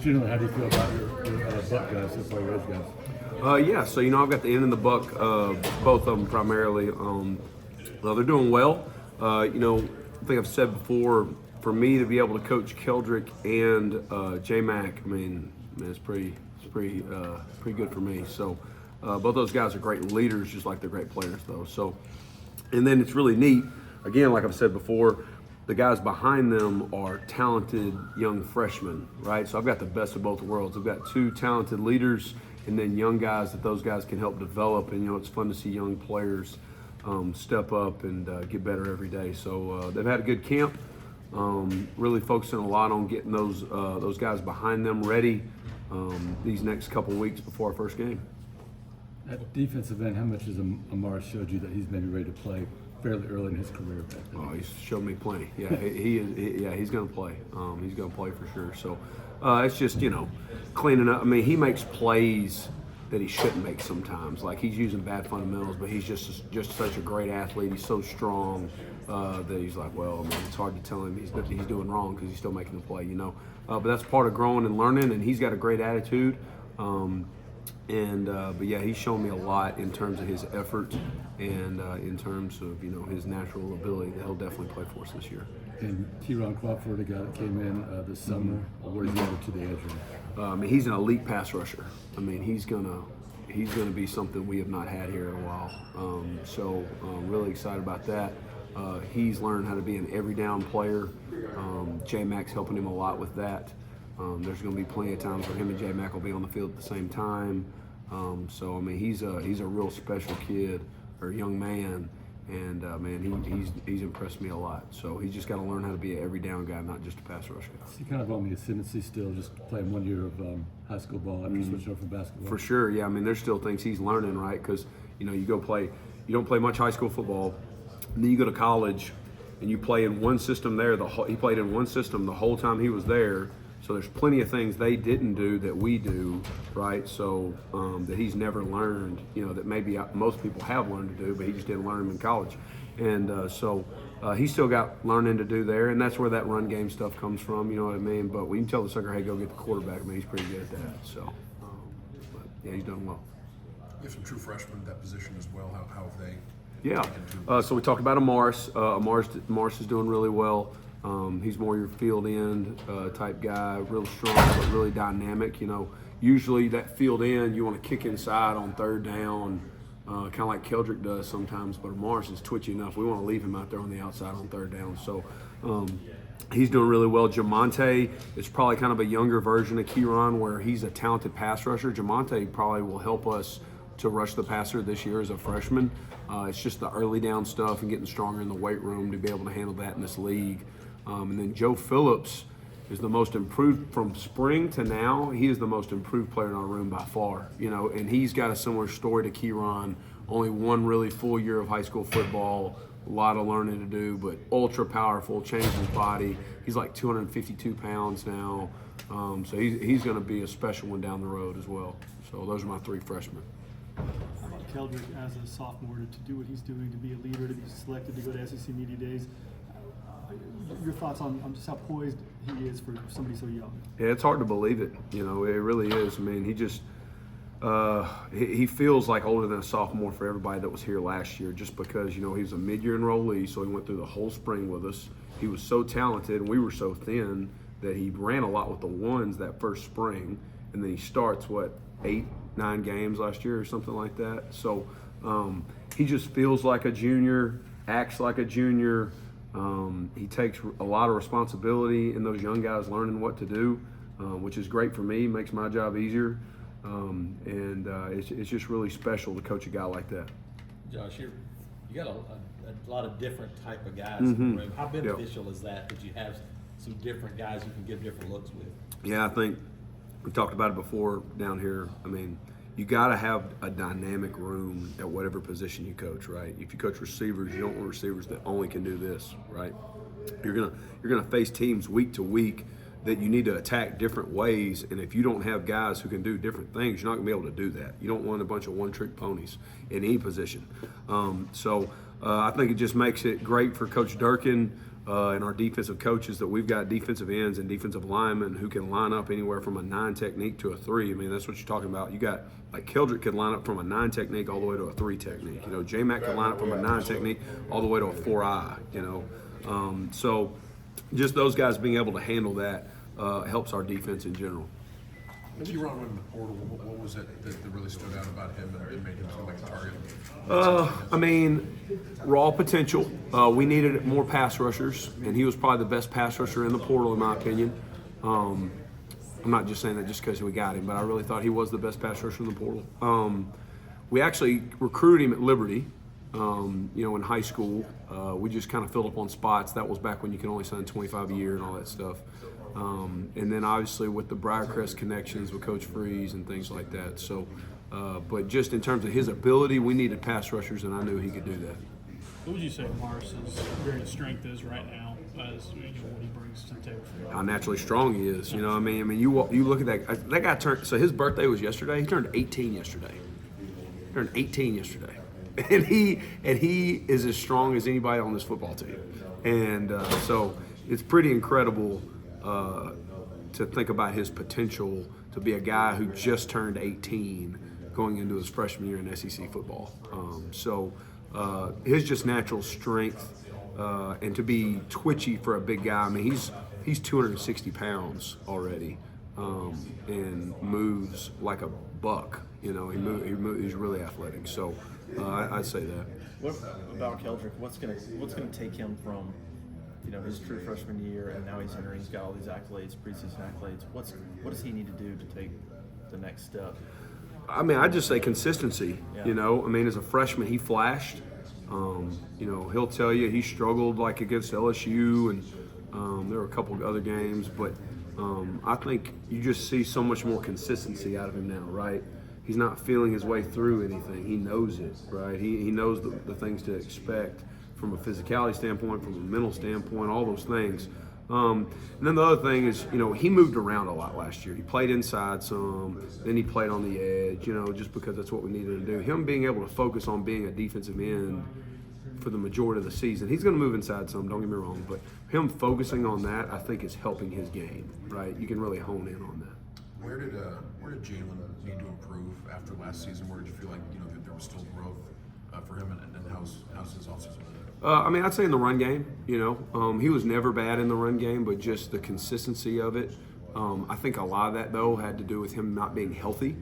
generally, how do you feel about your buck guys so far, your edge guys? Yeah, so I've got the end and the buck, both of them primarily. They're doing well. I think I've said before, for me to be able to coach Keldric and J-Mac, it's pretty good for me. So both those guys are great leaders, just like they're great players, though. So, and then it's really neat. Again, like I've said before, the guys behind them are talented young freshmen, right? So I've got the best of both worlds. I've got two talented leaders and then young guys that those guys can help develop. And, it's fun to see young players step up and get better every day. So they've had a good camp, really focusing a lot on getting those guys behind them ready these next couple weeks before our first game. At defensive end, how much has Amar showed you that he's maybe ready to play fairly early in his career back then? Oh, he's showed me plenty. Yeah, he's going to play. He's going to play for sure. So it's just, cleaning up. He makes plays that he shouldn't make sometimes. Like, he's using bad fundamentals, but he's just such a great athlete. He's so strong that he's like, it's hard to tell him he's doing wrong because he's still making the play, But that's part of growing and learning, and he's got a great attitude. But yeah, he's shown me a lot in terms of his effort and in terms of his natural ability that he'll definitely play for us this year. And Crawford, a guy that came in this summer, where's he over to the edge? He's an elite pass rusher. He's gonna be something we have not had here in a while. So really excited about that. He's learned how to be an every down player. J-Mac's helping him a lot with that. There's going to be plenty of times where him and J-Mac will be on the field at the same time. He's a real special kid or young man, and he's impressed me a lot. So he's just got to learn how to be an every down guy, not just a pass rusher. Is he kind of on the ascendancy still, just playing 1 year of high school ball after switching over from basketball? For sure, yeah. There's still things he's learning, right? Because you don't play much high school football, and then you go to college, and you play in one system there. He played in one system the whole time he was there. So there's plenty of things they didn't do that we do, right? So that he's never learned, that maybe most people have learned to do, but he just didn't learn them in college. And so he's still got learning to do there, and that's where that run game stuff comes from, you know what I mean? But we can tell the sucker, hey, go get the quarterback. He's pretty good at that. So, but yeah, he's done well. You have some true freshmen at that position as well. How have they? Yeah. So we talked about Amars. Amars is doing really well. He's more your field end type guy, real strong but really dynamic. Usually that field end you want to kick inside on third down, kind of like Keldric does sometimes. But Amars is twitchy enough. We want to leave him out there on the outside on third down. So he's doing really well. Jamonte is probably kind of a younger version of Kieran, where he's a talented pass rusher. Jamonte probably will help us to rush the passer this year as a freshman. It's just the early down stuff and getting stronger in the weight room to be able to handle that in this league. And then Joe Phillips is the most improved from spring to now. He is the most improved player in our room by far, and he's got a similar story to Kieran. Only one really full year of high school football, a lot of learning to do, but ultra powerful, changed his body. He's like 252 pounds now. So he's going to be a special one down the road as well. So those are my three freshmen. How about Keldric as a sophomore to do what he's doing, to be a leader, to be selected to go to SEC Media Days? Your thoughts on just how poised he is for somebody so young? Yeah, it's hard to believe it. It really is. He just he feels like older than a sophomore for everybody that was here last year, just because he was a mid-year enrollee, so he went through the whole spring with us. He was so talented, and we were so thin that he ran a lot with the ones that first spring, and then he starts 8-9 games last year or something like that. So he just feels like a junior, acts like a junior. He takes a lot of responsibility in those young guys learning what to do, which is great for me, makes my job easier. It's just really special to coach a guy like that. Josh, you got a lot of different type of guys in the room. How beneficial is that you have some different guys you can give different looks with? Yeah, I think we talked about it before down here. You got to have a dynamic room at whatever position you coach, right? If you coach receivers, you don't want receivers that only can do this, right? You're gonna face teams week to week that you need to attack different ways, and if you don't have guys who can do different things, you're not gonna be able to do that. You don't want a bunch of one-trick ponies in any position. I think it just makes it great for Coach Durkin and our defensive coaches that we've got defensive ends and defensive linemen who can line up anywhere from a 9 technique to a 3. I mean, that's what you're talking about. You got, like, Keldric could line up from a 9 technique all the way to a 3 technique. You know, J-Mac could line up from a 9 technique all the way to a 4-eye, you know. So just those guys being able to handle that helps our defense in general. Keyron went in the portal. What was it that really stood out about him and made him feel like a target? I mean, raw potential. We needed more pass rushers, and he was probably the best pass rusher in the portal, in my opinion. I'm not just saying that just because we got him, but I really thought he was the best pass rusher in the portal. We actually recruited him at Liberty, you know, in high school. We just kind of filled up on spots. That was back when you could only sign 25 a year and all that stuff. And then obviously with the Briarcrest connections with Coach Freeze and things like that. So, but just in terms of his ability, we needed pass rushers, and I knew he could do that. What would you say Morris's greatest strength is right now, as you know, what he brings to the table for you? How naturally strong he is, you know. I mean, you look at that guy turned. So his birthday was yesterday. He turned 18 yesterday. And he is as strong as anybody on this football team. And so it's pretty incredible to think about his potential to be a guy who just turned 18 going into his freshman year in SEC football. So his just natural strength and to be twitchy for a big guy. I mean, he's 260 pounds already and moves like a buck. You know, he's really athletic. So I'd say that. What about Keldric? What's gonna take him from, you know, his true freshman year, and now he's entering, he's got all these accolades, preseason accolades. What does he need to do to take the next step? I mean, I'd just say consistency. Yeah. You know, I mean, as a freshman, he flashed. You know, he'll tell you he struggled like against LSU, and there were a couple of other games, but I think you just see so much more consistency out of him now, right? He's not feeling his way through anything. He knows it, right? He knows the things to expect from a physicality standpoint, from a mental standpoint, all those things. And then the other thing is, you know, he moved around a lot last year. He played inside some, then he played on the edge, you know, just because that's what we needed to do. Him being able to focus on being a defensive end for the majority of the season. He's going to move inside some, don't get me wrong, but him focusing on that, I think, is helping his game, right? You can really hone in on that. Where did Jalen need to improve after last season? Where did you feel like, you know, there was still growth for him, and how's his offseason? I mean, I'd say in the run game, you know, he was never bad in the run game, but just the consistency of it. I think a lot of that, though, had to do with him not being healthy.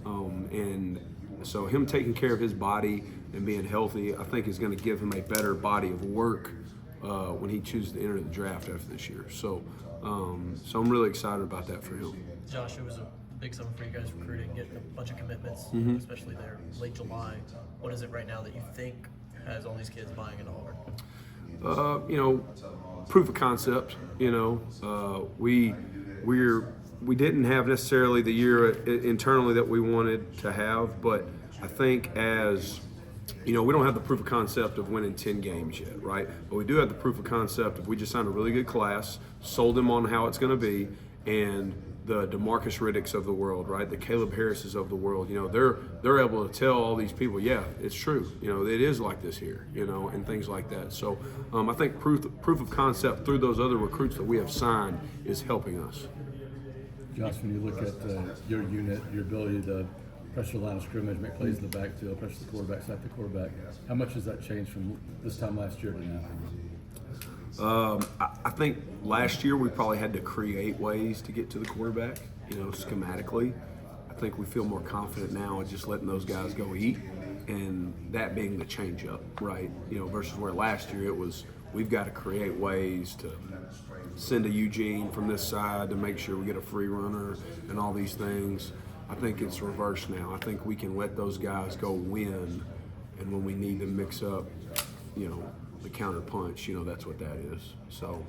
And so him taking care of his body and being healthy, I think is going to give him a better body of work when he chooses to enter the draft after this year. So I'm really excited about that for him. Josh, it was a big summer for you guys recruiting, getting a bunch of commitments, especially there late July. What is it right now that you think has all these kids buying into Auburn? You know, proof of concept. You know, we didn't have necessarily the year internally that we wanted to have, but I think as you know, we don't have the proof of concept of winning 10 games yet, right? But we do have the proof of concept of we just signed a really good class, sold them on how it's going to be, and the DeMarcus Riddicks of the world, right? The Caleb Harrises of the world, you know, they're able to tell all these people, yeah, it's true. You know, it is like this here, you know, and things like that. So I think proof of concept through those other recruits that we have signed is helping us. Josh, when you look at your unit, your ability to pressure the line of scrimmage, make plays in the backfield, pressure the quarterback, sack the quarterback, how much has that changed from this time last year to now? I think last year we probably had to create ways to get to the quarterback, you know, schematically. I think we feel more confident now in just letting those guys go eat, and that being the change-up, right? You know, versus where last year it was we've got to create ways to send a Eugene from this side to make sure we get a free runner and all these things. I think it's reversed now. I think we can let those guys go win, and when we need to mix up, you know, the counter punch, you know, that's what that is. So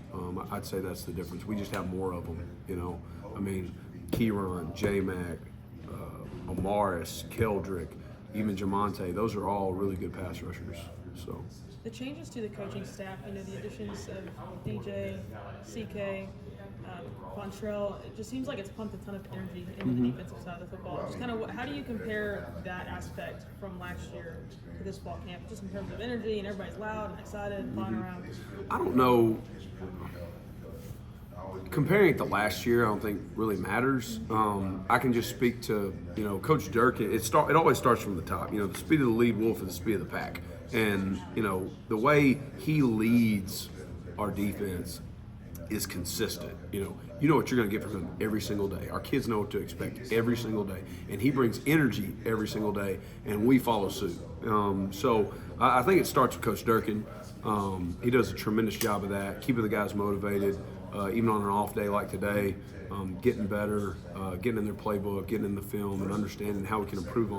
I'd say that's the difference. We just have more of them, you know. I mean, Keyron, J-Mac, Amaris, Keldric, even Jamonte, those are all really good pass rushers. So the changes to the coaching staff, you know, the additions of DJ, CK, Vontrell, it just seems like it's pumped a ton of energy into the defensive side of the football. Just kind of, how do you compare that aspect from last year to this fall camp, just in terms of energy and everybody's loud and excited and flying around? I don't know. Comparing it to last year, I don't think really matters. I can just speak to, Coach Dirk. It always starts from the top. The speed of the lead wolf is the speed of the pack. And, the way he leads our defense is consistent. You know what you're going to get from him every single day. Our kids know what to expect every single day. And he brings energy every single day, and we follow suit. So I think it starts with Coach Durkin. He does a tremendous job of that, keeping the guys motivated, even on an off day like today, getting better, getting in their playbook, getting in the film, and understanding how we can improve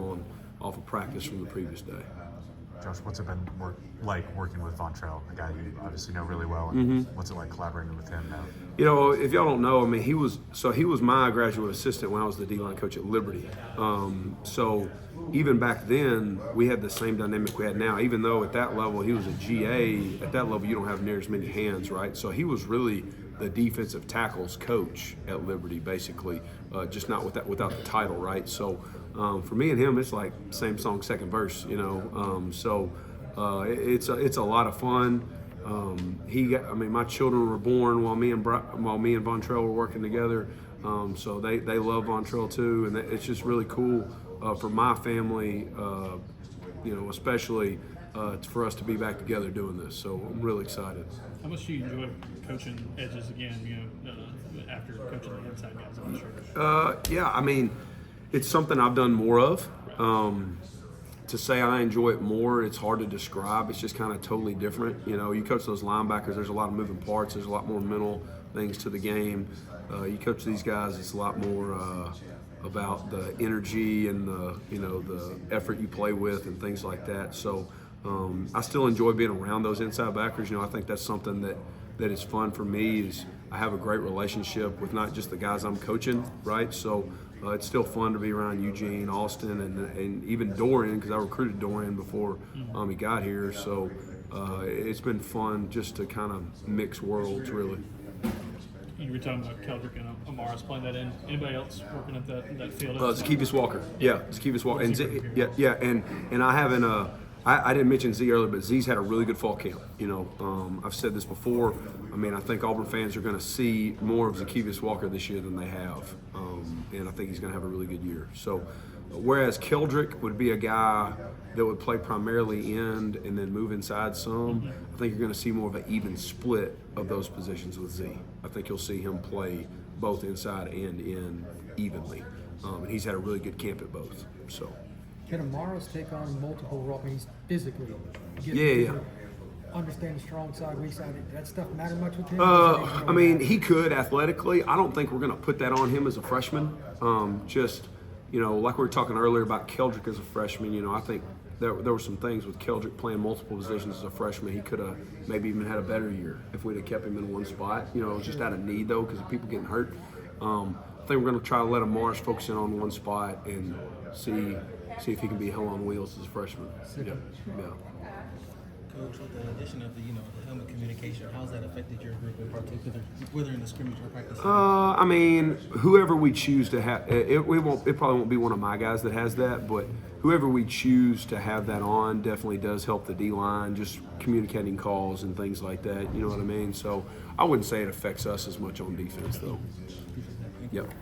off of practice from the previous day. Josh, what's it been like working with Vontrell, a guy you obviously know really well, and what's it like collaborating with him now? If y'all don't know, he was my graduate assistant when I was the D-line coach at Liberty. So even back then, we had the same dynamic we had now. Even though at that level he was a GA, at that level you don't have near as many hands, right? So he was really the defensive tackles coach at Liberty, basically, just not without the title, right? So for me and him, it's like same song, second verse, So it's a lot of fun. My children were born while me and Vontrell were working together, so they love Vontrell too, and it's just really cool for my family, especially for us to be back together doing this. So I'm really excited. How much do you enjoy coaching edges again? After coaching the inside guys, I'm sure. It's something I've done more of. To say I enjoy it more, it's hard to describe. It's just kind of totally different. You coach those linebackers, there's a lot of moving parts. There's a lot more mental things to the game. You coach these guys, it's a lot more about the energy and the effort you play with and things like that. So I still enjoy being around those inside backers. I think that's something that is fun for me. Is I have a great relationship with not just the guys I'm coaching, right? So it's still fun to be around Eugene, Austin, and even Dorian, because I recruited Dorian before he got here. So it's been fun just to kind of mix worlds, really. You were talking about Keldric and Amaris playing that in. Anybody else working at that field? Zacchaeus Walker. Yeah, Zacchaeus Walker. And I haven't. I didn't mention Z earlier, but Z's had a really good fall camp. I've said this before. I think Auburn fans are going to see more of Zacchaeus Walker this year than they have, and I think he's going to have a really good year. So, whereas Keldric would be a guy that would play primarily end and then move inside some, I think you're going to see more of an even split of those positions with Z. I think you'll see him play both inside and in evenly, and he's had a really good camp at both. So. Can Amaris take on multiple roles? He's physically understand the strong side, weak side. That stuff matter much with him? He could athletically. I don't think we're going to put that on him as a freshman. Like we were talking earlier about Keldric as a freshman, I think there were some things with Keldric playing multiple positions as a freshman. He could have maybe even had a better year if we'd have kept him in one spot. Just out of need, though, because of people getting hurt. I think we're going to try to let Amaris focus in on one spot and see if he can be hell on wheels as a freshman. Yeah. Coach, with the addition of the helmet communication, how's that affected your group in particular, whether in the scrimmage or practice? Whoever we choose to have, it probably won't be one of my guys that has that, but whoever we choose to have that on definitely does help the D-line, just communicating calls and things like that. You know what I mean? So I wouldn't say it affects us as much on defense, though. Yep.